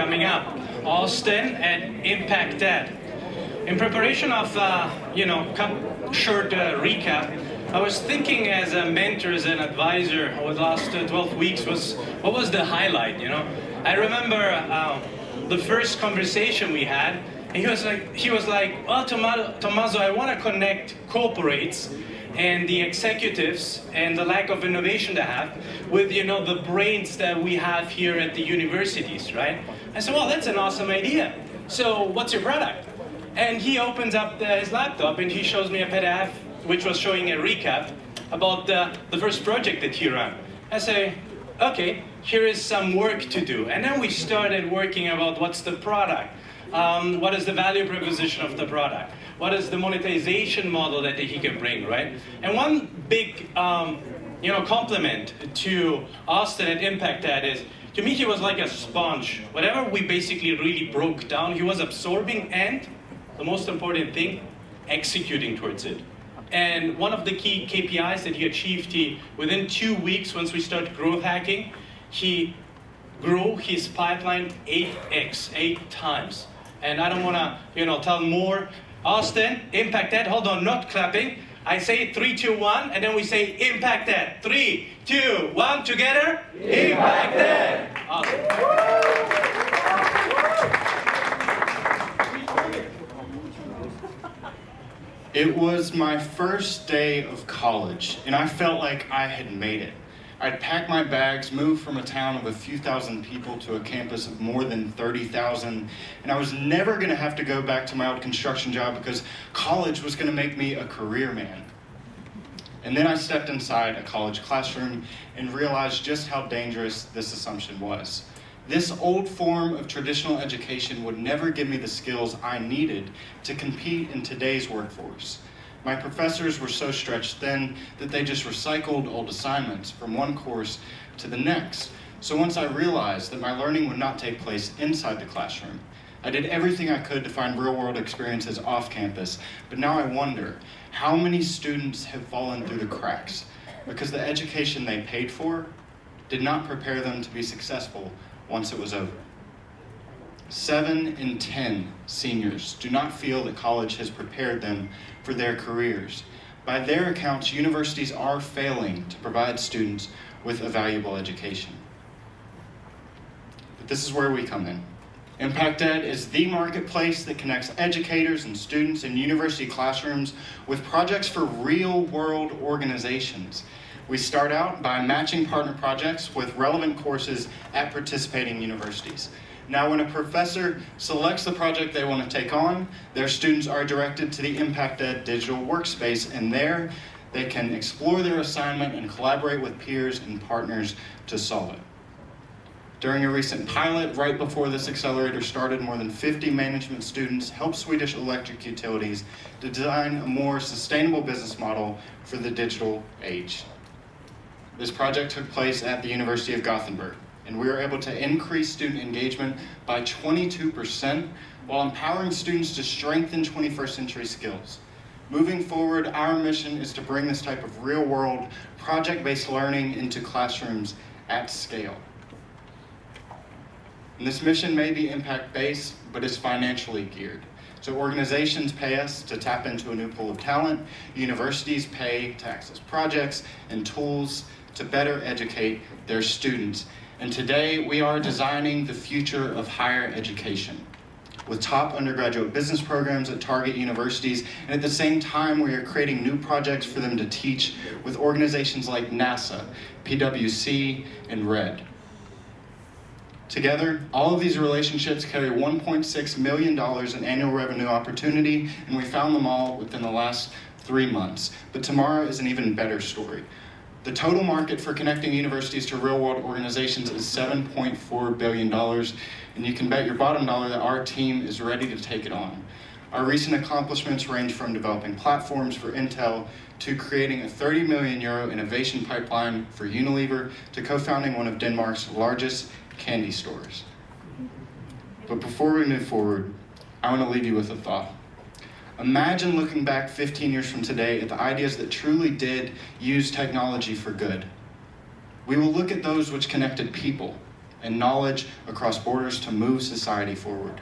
coming up. Austin and ImpactEd. In preparation of, short recap, I was thinking as a mentor, as an advisor over the last 12 weeks, what was the highlight, I remember the first conversation we had, and he was like, well, Tommaso, I want to connect corporates and the executives and the lack of innovation they have with, the brains that we have here at the universities, right? I said, well, that's an awesome idea. So what's your product? And he opens up his laptop and he shows me a PDF which was showing a recap about the first project that he ran. I say, okay, here is some work to do. And then we started working about what's the product, what is the value proposition of the product, what is the monetization model that he can bring, right? And one big compliment to Austin at ImpactEd is, to me, he was like a sponge. Whatever we basically really broke down, he was absorbing and, the most important thing, executing towards it. And one of the key KPIs that he achieved, within 2 weeks, once we started growth hacking, he grew his pipeline 8x, 8 times. And I don't want to, tell more. Austin, ImpactEd, hold on, not clapping. I say 3, 2, 1, and then we say ImpactEd. 3, 2, 1, together. ImpactEd. Awesome. It was my first day of college, and I felt like I had made it. I'd packed my bags, moved from a town of a few thousand people to a campus of more than 30,000, and I was never going to have to go back to my old construction job because college was going to make me a career man. And then I stepped inside a college classroom and realized just how dangerous this assumption was. This old form of traditional education would never give me the skills I needed to compete in today's workforce. My professors were so stretched thin that they just recycled old assignments from one course to the next. So once I realized that my learning would not take place inside the classroom, I did everything I could to find real-world experiences off campus. But now I wonder, how many students have fallen through the cracks because the education they paid for did not prepare them to be successful once it was over? 7 in 10 seniors do not feel that college has prepared them for their careers. By their accounts, universities are failing to provide students with a valuable education. But this is where we come in. ImpactEd is the marketplace that connects educators and students in university classrooms with projects for real-world organizations. We start out by matching partner projects with relevant courses at participating universities. Now, when a professor selects the project they want to take on, their students are directed to the ImpactEd digital workspace, and there they can explore their assignment and collaborate with peers and partners to solve it. During a recent pilot, right before this accelerator started, more than 50 management students helped Swedish electric utilities design a more sustainable business model for the digital age. This project took place at the University of Gothenburg, and we were able to increase student engagement by 22% while empowering students to strengthen 21st century skills. Moving forward, our mission is to bring this type of real-world, project-based learning into classrooms at scale. And this mission may be impact-based, but is financially geared. So organizations pay us to tap into a new pool of talent, universities pay to access projects and tools to better educate their students. And today we are designing the future of higher education with top undergraduate business programs at target universities, and at the same time we are creating new projects for them to teach with organizations like NASA, PwC, and RED. Together, all of these relationships carry $1.6 million in annual revenue opportunity, and we found them all within the last 3 months. But tomorrow is an even better story. The total market for connecting universities to real-world organizations is $7.4 billion, and you can bet your bottom dollar that our team is ready to take it on. Our recent accomplishments range from developing platforms for Intel to creating a 30 million euro innovation pipeline for Unilever to co-founding one of Denmark's largest candy stores. But before we move forward, I want to leave you with a thought. Imagine looking back 15 years from today at the ideas that truly did use technology for good. We will look at those which connected people, and knowledge across borders to move society forward.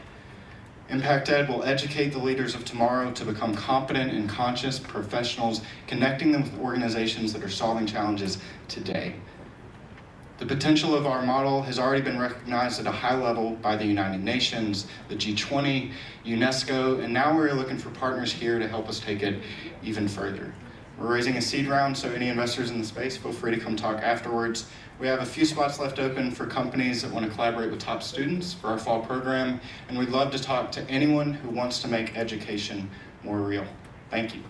ImpactEd will educate the leaders of tomorrow to become competent and conscious professionals, connecting them with organizations that are solving challenges today. The potential of our model has already been recognized at a high level by the United Nations, the G20, UNESCO, and now we're looking for partners here to help us take it even further. We're raising a seed round, so any investors in the space, feel free to come talk afterwards. We have a few spots left open for companies that want to collaborate with top students for our fall program, and we'd love to talk to anyone who wants to make education more real. Thank you.